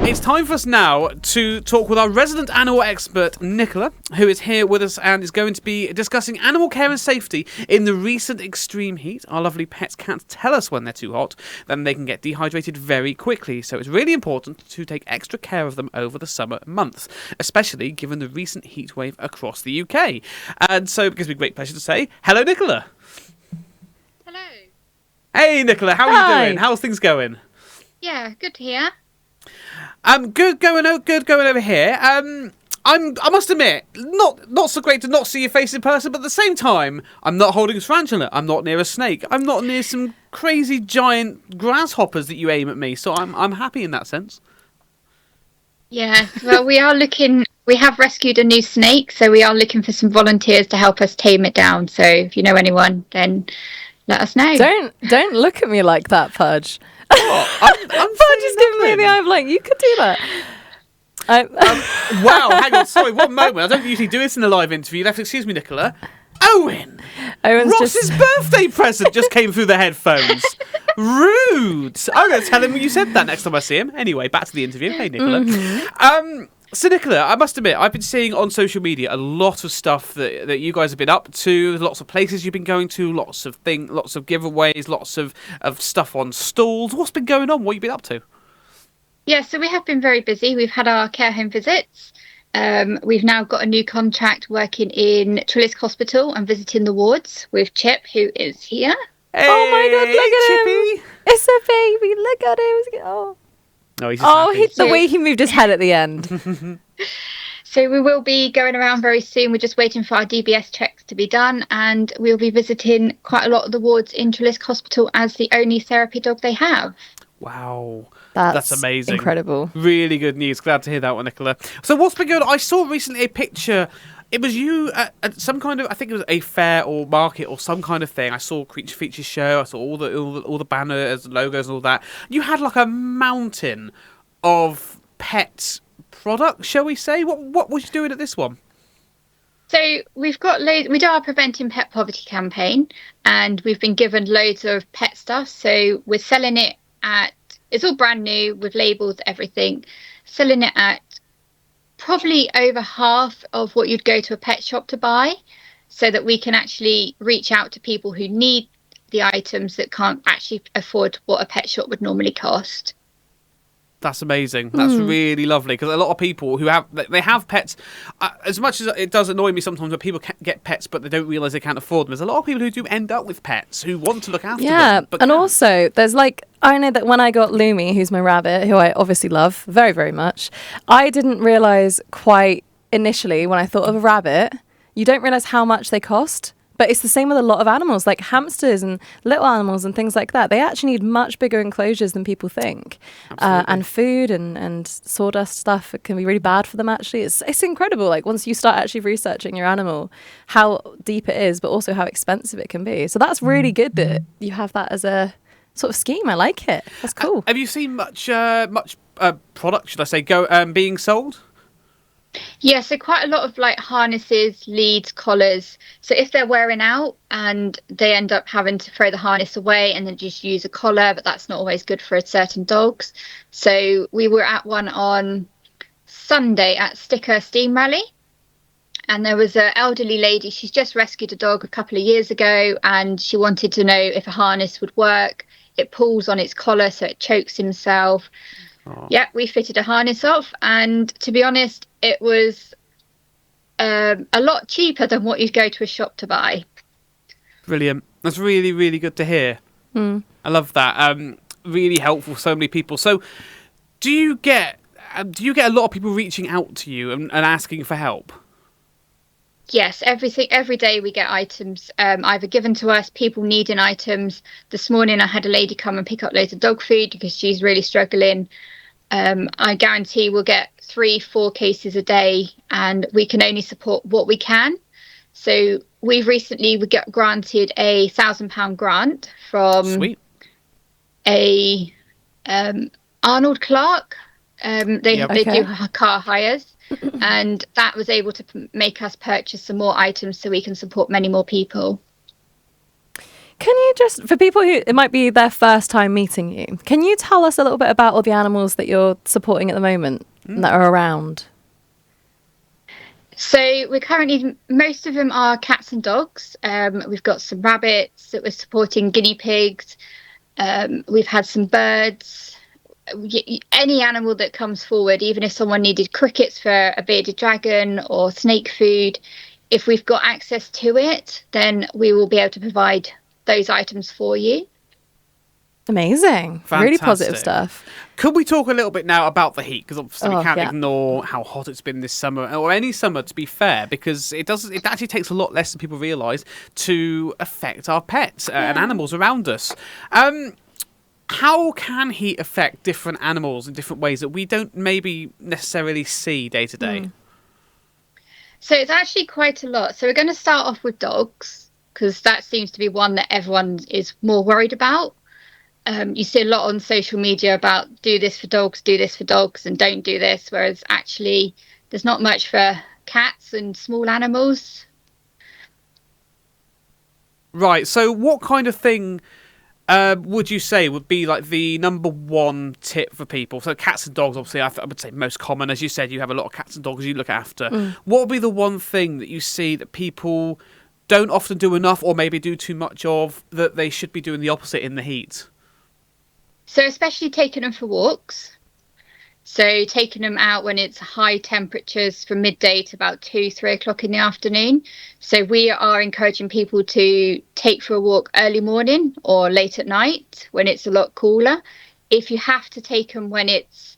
It's time for us now to talk with our resident animal expert, Nicola, who is here with us and is going to be discussing animal care and safety in the recent extreme heat. Our lovely pets can't tell us when they're too hot, then they can get dehydrated very quickly. So it's really important to take extra care of them over the summer months, especially given the recent heat wave across the UK. And so it gives me great pleasure to say, hello, Nicola. Hello. Hey, Nicola, how are you doing? How's things going? Yeah, good to hear. Good going over here. I must admit, not so great to not see your face in person, but at the same time, I'm not holding a tarantula. I'm not near a snake. I'm not near some crazy giant grasshoppers that you aim at me. So I'm happy in that sense. Yeah, well, we have rescued a new snake, so we are looking for some volunteers to help us tame it down. So if you know anyone, then let us know. Don't look at me like that, Pudge. I'm Pudge is giving me the eye of like, you could do that. Wow, hang on, sorry, one moment. I don't usually do this in a live interview. You'll have to excuse me, Nicola. Owen's Ross's birthday present just came through the headphones. Rude. I'm going to tell him you said that next time I see him. Anyway, back to the interview. Hey, Nicola. Mm-hmm. So, Nicola, I must admit, I've been seeing on social media a lot of stuff that you guys have been up to, lots of places you've been going to, lots of giveaways, lots of stuff on stalls. What's been going on? What have you been up to? Yeah, so we have been very busy. We've had our care home visits. We've now got a new contract working in Trillisk Hospital and visiting the wards with Chip, who is here. Hey, oh my God, look at Chippy. him. It's a baby. Look at him. Oh. He's The way he moved his head at the end. So we will be going around very soon. We're just waiting for our DBS checks to be done, and we'll be visiting quite a lot of the wards in Trillisk Hospital as the only therapy dog they have. Wow. That's amazing. Incredible. Really good news. Glad to hear that one, Nicola. So what's been going on? I saw recently a picture. It was you at some kind of, I think it was a fair or market or some kind of thing. I saw Creature Features show. I saw all the banners, logos and all that. You had like a mountain of pet products, shall we say? What was you doing at this one? So we've got we do our Preventing Pet Poverty campaign, and we've been given loads of pet stuff. So we're selling it it's all brand new with labels, everything, selling it at probably over half of what you'd go to a pet shop to buy, so that we can actually reach out to people who need the items that can't actually afford what a pet shop would normally cost. That's amazing. That's really lovely, because a lot of people who have pets, as much as it does annoy me sometimes when people get pets but they don't realise they can't afford them, there's a lot of people who do end up with pets who want to look after them. But and also there's I know that when I got Lumi, who's my rabbit, who I obviously love very, very much, I didn't realise quite initially when I thought of a rabbit, you don't realise how much they cost. But it's the same with a lot of animals, like hamsters and little animals and things like that. They actually need much bigger enclosures than people think. And food and sawdust stuff, it can be really bad for them, actually. It's incredible, like, once you start actually researching your animal, how deep it is, but also how expensive it can be. So that's really good that you have that as a sort of scheme. I like it. That's cool. Have you seen much product, should I say, being sold? Yeah, so quite a lot of harnesses, leads, collars. So if they're wearing out and they end up having to throw the harness away and then just use a collar, but that's not always good for certain dogs. So we were at one on Sunday at Sticker Steam Rally, and there was an elderly lady. She's just rescued a dog a couple of years ago, and she wanted to know if a harness would work. It pulls on its collar, so it chokes himself. Yeah, we fitted a harness off, and to be honest, it was a lot cheaper than what you'd go to a shop to buy. Brilliant. That's really, really good to hear. I love that. Really helpful for so many people. So do you get a lot of people reaching out to you and asking for help? Yes, every day we get items either given to us, people needing items. This morning I had a lady come and pick up loads of dog food because she's really struggling. I guarantee we'll get 3-4 cases a day, and we can only support what we can. So we got granted a £1,000 grant from a Arnold Clark. They do car hires, and that was able to make us purchase some more items so we can support many more people. Can you just, for people who it might be their first time meeting you, can you tell us a little bit about all the animals that you're supporting at the moment that are around? So we're currently, most of them are cats and dogs. We've got some rabbits that we're supporting, guinea pigs. We've had some birds. Any animal that comes forward, even if someone needed crickets for a bearded dragon or snake food, if we've got access to it, then we will be able to provide those items for you. Amazing. Fantastic. Really positive stuff. Could we talk a little bit now about the heat? Because obviously we can't ignore how hot it's been this summer, or any summer, to be fair, because it actually takes a lot less than people realise to affect our pets and animals around us. How can heat affect different animals in different ways that we don't maybe necessarily see day to day? So it's actually quite a lot. So we're going to start off with dogs, because that seems to be one that everyone is more worried about. You see a lot on social media about do this for dogs, and don't do this, whereas actually there's not much for cats and small animals. Right, so what kind of thing would you say would be like the number one tip for people? So cats and dogs, obviously, I would say most common. As you said, you have a lot of cats and dogs you look after. What would be the one thing that you see that people don't often do enough, or maybe do too much of, that they should be doing the opposite in the heat? So especially taking them for walks. So taking them out when it's high temperatures from midday to about 2-3 o'clock in the afternoon. So we are encouraging people to take for a walk early morning or late at night when it's a lot cooler. If you have to take them when it's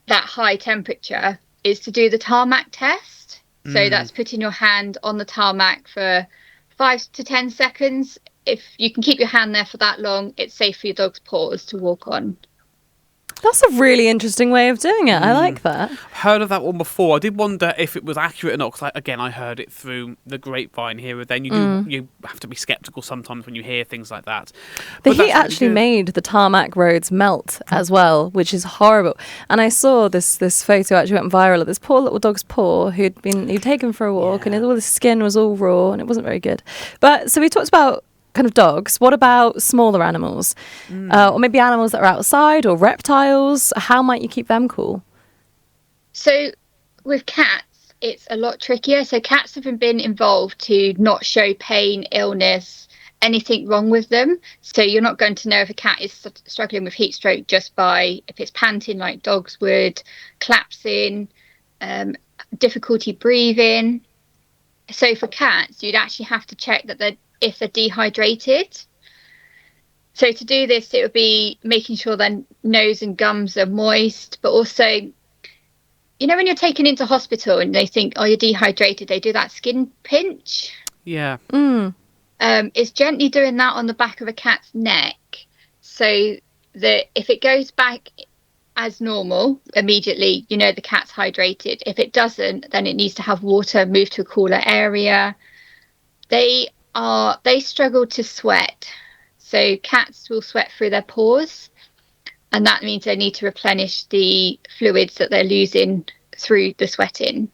that high temperature, is to do the tarmac test. So that's putting your hand on the tarmac for 5 to 10 seconds. If you can keep your hand there for that long, it's safe for your dog's paws to walk on. That's a really interesting way of doing it. I like that. Heard of that one before. I did wonder if it was accurate or not, because I heard it through the grapevine here and then. You have to be sceptical sometimes when you hear things like that. The heat actually made the tarmac roads melt as well, which is horrible. And I saw this photo actually went viral of this poor little dog's paw he'd taken for a walk, and all his skin was all raw, and it wasn't very good. But so we talked about kind of dogs. What about smaller animals? Or maybe animals that are outside, or reptiles? How might you keep them cool? So with cats, it's a lot trickier. So cats have been involved to not show pain, illness, anything wrong with them. So you're not going to know if a cat is struggling with heat stroke just by if it's panting like dogs would, collapsing, difficulty breathing. So for cats, you'd actually have to check that if they're dehydrated. So to do this, it would be making sure their nose and gums are moist, but also, you know, when you're taken into hospital and they think, oh, you're dehydrated, they do that skin pinch. Yeah. It's gently doing that on the back of a cat's neck, so that if it goes back as normal, immediately, you know, the cat's hydrated. If it doesn't, then it needs to have water, move to a cooler area. They struggle to sweat. So cats will sweat through their paws, and that means they need to replenish the fluids that they're losing through the sweating.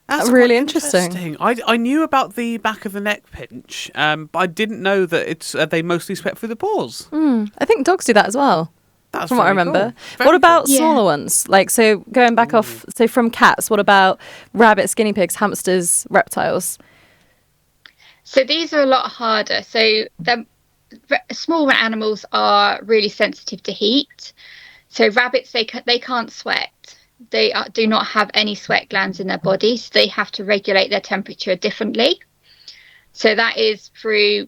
That's really interesting. I knew about the back of the neck pinch, but I didn't know that they mostly sweat through the paws. I think dogs do that as well. That's from what I remember. Cool. What about smaller ones? Like, so going back off, so from cats, what about rabbits, guinea pigs, hamsters, reptiles? So these are a lot harder. So the smaller animals are really sensitive to heat. So rabbits, they can't sweat. They do not have any sweat glands in their body, so they have to regulate their temperature differently. So that is through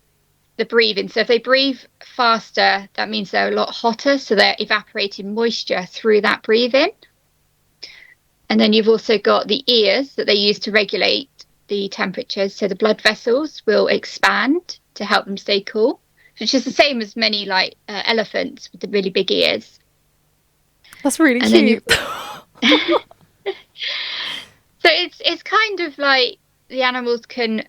the breathing. So if they breathe faster, that means they're a lot hotter, so they're evaporating moisture through that breathing. And then you've also got the ears that they use to regulate the temperatures, so the blood vessels will expand to help them stay cool, which is the same as many elephants with the really big ears. That's really cute. So it's kind of like the animals can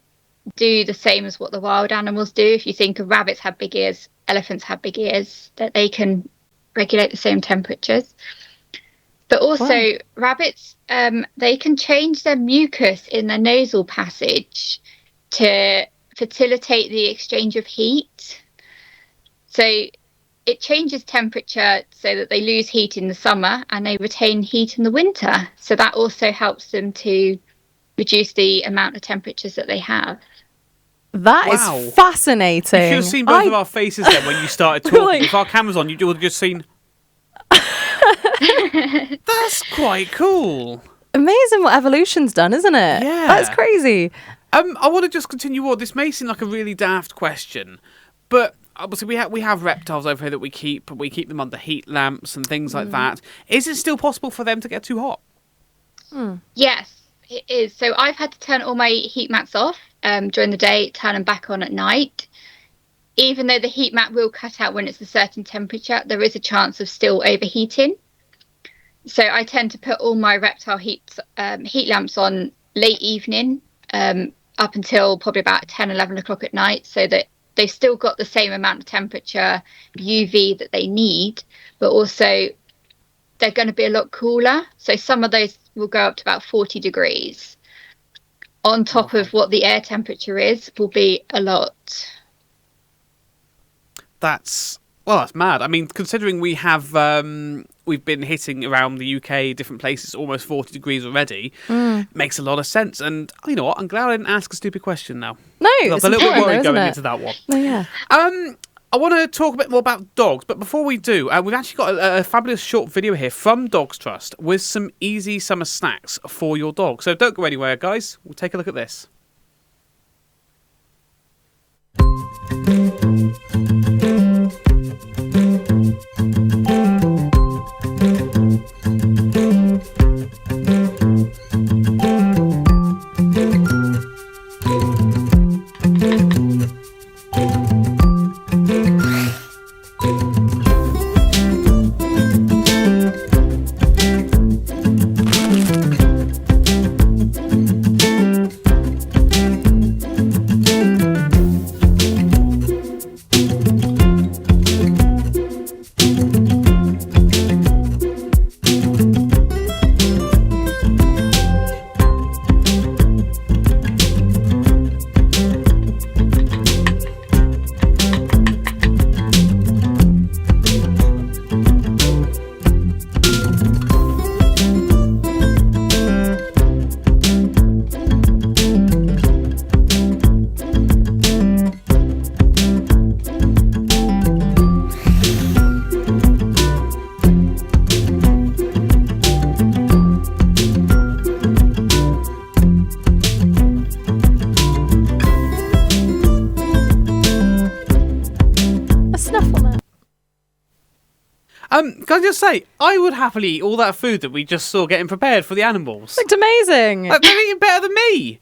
do the same as what the wild animals do. If you think of rabbits have big ears, elephants have big ears, that they can regulate the same temperatures. But also rabbits, they can change their mucus in their nasal passage to facilitate the exchange of heat. So it changes temperature so that they lose heat in the summer and they retain heat in the winter. So that also helps them to reduce the amount of temperatures that they have. That is fascinating. You should have seen both of our faces then when you started talking. If our camera's on, you would have just seen... That's quite cool. Amazing what evolution's done, isn't it? Yeah. That's crazy. I want to just continue on. This may seem like a really daft question, but obviously we have reptiles over here that we keep them under heat lamps and things like that. Is it still possible for them to get too hot? Yes, it is. So I've had to turn all my heat mats off during the day, turn them back on at night. Even though the heat mat will cut out when it's a certain temperature, there is a chance of still overheating. So I tend to put all my reptile heat lamps on late evening, up until probably about 10, 11 o'clock at night, so that they've still got the same amount of temperature, UV that they need, but also they're going to be a lot cooler. So some of those will go up to about 40 degrees. On top of what the air temperature is, will be a lot. That's mad. I mean, considering we have we've been hitting around the UK, different places, almost 40 degrees already, makes a lot of sense. And you know what? I'm glad I didn't ask a stupid question now. No, I was a little bit worried going into that one. Oh, yeah. I want to talk a bit more about dogs, but before we do, we've actually got a fabulous short video here from Dogs Trust with some easy summer snacks for your dog. So don't go anywhere, guys. We'll take a look at this. Can I just say, I would happily eat all that food that we just saw getting prepared for the animals. Looked amazing. They're eating better than me.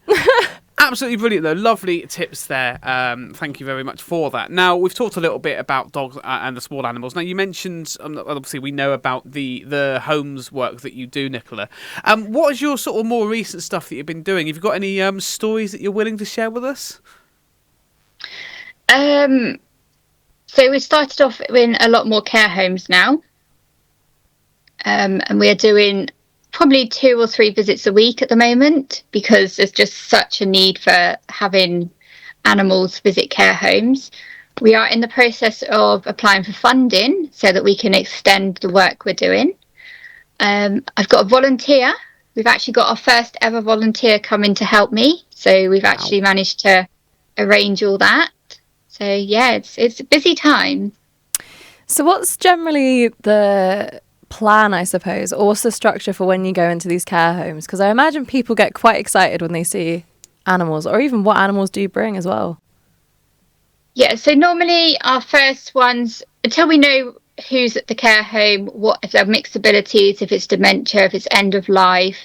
Absolutely brilliant, though. Lovely tips there. Thank you very much for that. Now, we've talked a little bit about dogs and the small animals. Now, you mentioned, obviously, we know about the homes work that you do, Nicola. What is your sort of more recent stuff that you've been doing? Have you got any stories that you're willing to share with us? So we started off in a lot more care homes now. And we are doing probably 2 or 3 visits a week at the moment, because there's just such a need for having animals visit care homes. We are in the process of applying for funding so that we can extend the work we're doing. I've got a volunteer. We've actually got our first ever volunteer coming to help me. So we've actually managed to arrange all that. So yeah, it's a busy time. So what's generally the plan, I suppose, or what's the structure for when you go into these care homes? Because I imagine people get quite excited when they see animals, or even what animals do you bring as well? Yeah, so normally our first ones, until we know who's at the care home, what if they're mixed abilities, if it's dementia, if it's end of life,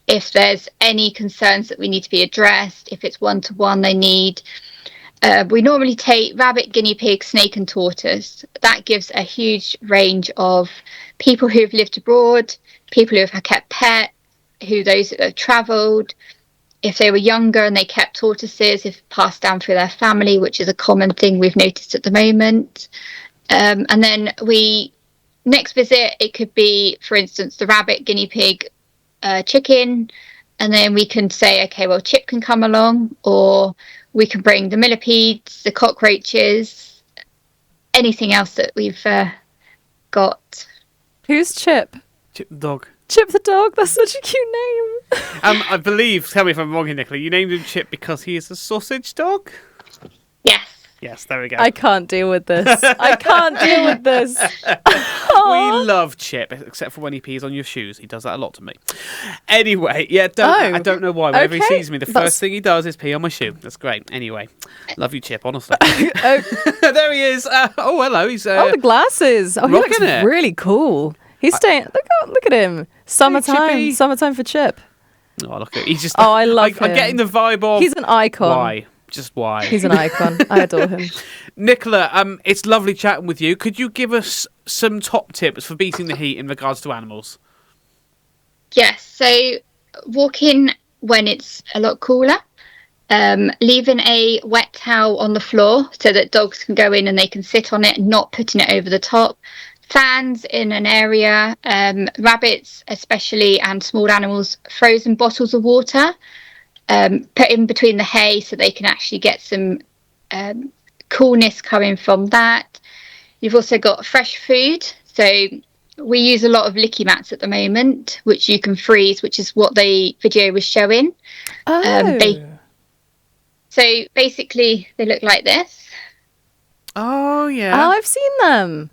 if there's any concerns that we need to be addressed, if it's one-to-one they need. We normally take rabbit, guinea pig, snake and tortoise. That gives a huge range of people who've lived abroad, people who have kept pets, those that have travelled. If they were younger and they kept tortoises, if passed down through their family, which is a common thing we've noticed at the moment. And then next visit, it could be, for instance, the rabbit, guinea pig, chicken. And then we can say, okay, well, Chip can come along, or we can bring the millipedes, the cockroaches, anything else that we've got. Who's Chip? Chip the dog. Chip the dog. That's such a cute name. I believe, tell me if I'm wrong here, Nicola, you named him Chip because he is a sausage dog? Yes. Yes, there we go. I can't deal with this. I can't deal with this. We love Chip, except for when he pees on your shoes. He does that a lot to me. Anyway, I don't know why. Whenever he sees me, the first thing he does is pee on my shoe. That's great. Anyway, love you, Chip, honestly. There he is. Hello. He's the glasses. Oh, he looks really cool. He's staying. Look at him. Summertime for Chip. Oh, look at. He's just. Oh, I love him. I'm getting the vibe of. He's an icon. Why? Just why? He's an icon. I adore him. Nicola, it's lovely chatting with you. Could you give us some top tips for beating the heat in regards to animals? Yes. So walking when it's a lot cooler. Leaving a wet towel on the floor so that dogs can go in and they can sit on it, and not putting it over the top. Fans in an area, rabbits especially, and small animals, frozen bottles of water. Put in between the hay so they can actually get some coolness coming from that. You've also got fresh food. So we use a lot of licky mats at the moment, which you can freeze, which is what the video was showing. So basically they look like this. Oh, yeah. Oh, I've seen them.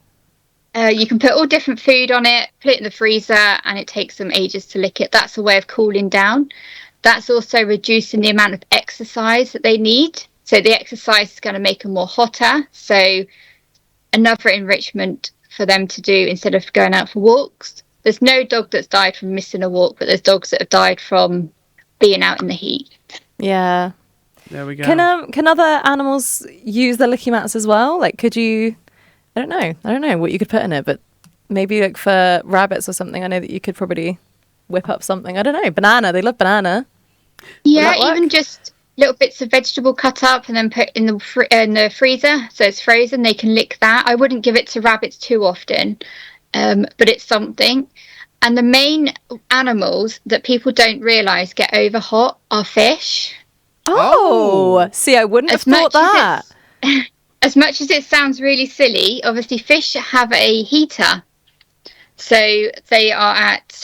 You can put all different food on it, put it in the freezer, and it takes them ages to lick it. That's a way of cooling down. That's also reducing the amount of exercise that they need. So the exercise is going to make them more hotter. So another enrichment for them to do instead of going out for walks. There's no dog that's died from missing a walk, but there's dogs that have died from being out in the heat. Yeah. There we go. Can other animals use the licky mats as well? Like, could you... I don't know what you could put in it, but maybe like for rabbits or something, I know that you could probably whip up something. I don't know. Banana. They love banana. Yeah, even just little bits of vegetable cut up and then put in the freezer so it's frozen. They can lick that. I wouldn't give it to rabbits too often, but it's something. And the main animals that people don't realise get over hot are fish. Oh, see, I wouldn't have thought that. As much as it sounds really silly, obviously fish have a heater. So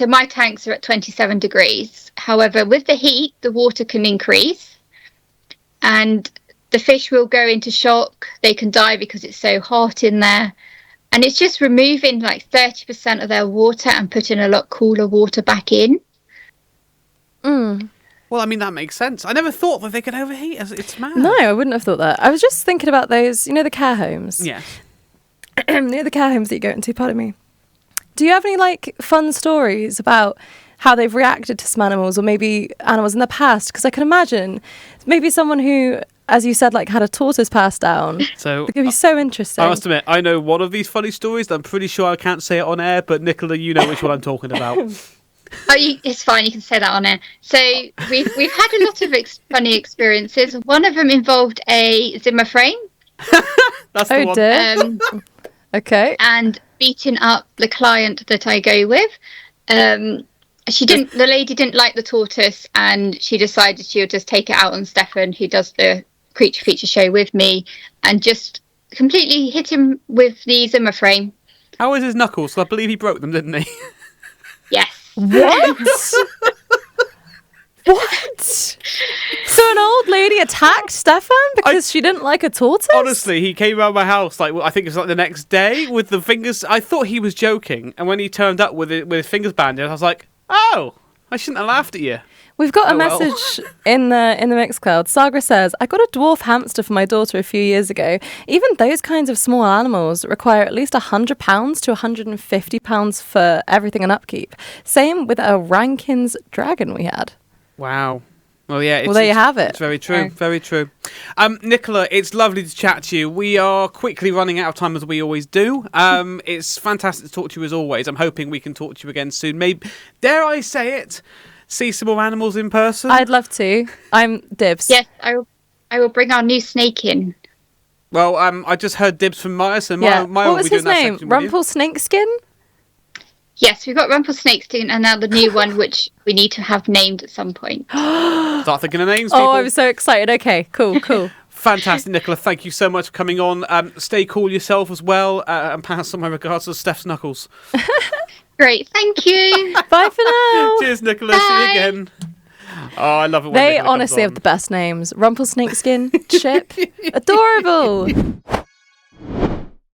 my tanks are at 27 degrees. However, with the heat, the water can increase and the fish will go into shock. They can die because it's so hot in there. And it's just removing like 30% of their water and putting a lot cooler water back in. Well, I mean, that makes sense. I never thought that they could overheat. It's mad. No, I wouldn't have thought that. I was just thinking about those, the care homes. Yeah. The care homes that you go into, pardon me. Do you have any, fun stories about how they've reacted to some animals or maybe animals in the past? Because I can imagine maybe someone who, as you said, had a tortoise passed down. So it could be so interesting. I must admit, I know one of these funny stories. I'm pretty sure I can't say it on air, but Nicola, you know which one I'm talking about. It's fine. You can say that on air. So we've had a lot of funny experiences. One of them involved a Zimmer frame. That's the one. Dear. Okay. And beating up the client that I go with. The lady didn't like the tortoise, and she decided she'll just take it out on Stefan, who does the creature feature show with me, and just completely hit him with the Zimmer frame. How is his knuckles? I believe he broke them, didn't he? Yes. What? What? So an old lady attacked Stefan because she didn't like a tortoise? Honestly, he came around my house, I think it was the next day, with the fingers. I thought he was joking, and when he turned up with his fingers banded, I was like, oh, I shouldn't have laughed at you. We've got a message in the Mixcloud. Sagra says, I got a dwarf hamster for my daughter a few years ago. Even those kinds of small animals require at least £100 to £150 for everything and upkeep. Same with a Rankin's dragon we had. Wow. Well, yeah. There you have it. It's very true. Very true. Nicola, it's lovely to chat to you. We are quickly running out of time, as we always do. It's fantastic to talk to you as always. I'm hoping we can talk to you again soon. Maybe, dare I say it, see some more animals in person? I'd love to. I'm dibs. Yes, I will bring our new snake in. Well, I just heard dibs from Maya, so Maya what was his name? Rumple Snakeskin? Yes, we've got Rumpelstiltskin and now the new one, which we need to have named at some point. Start thinking of names, people. Oh, I'm so excited. Okay, cool. Fantastic, Nicola. Thank you so much for coming on. Stay cool yourself as well, and pass on my regards to Steph's knuckles. Great, thank you. Bye for now. Cheers, Nicola. Bye. See you again. Oh, I love it when They Nicola honestly comes have the best names. Rumpelstiltskin, Chip, adorable.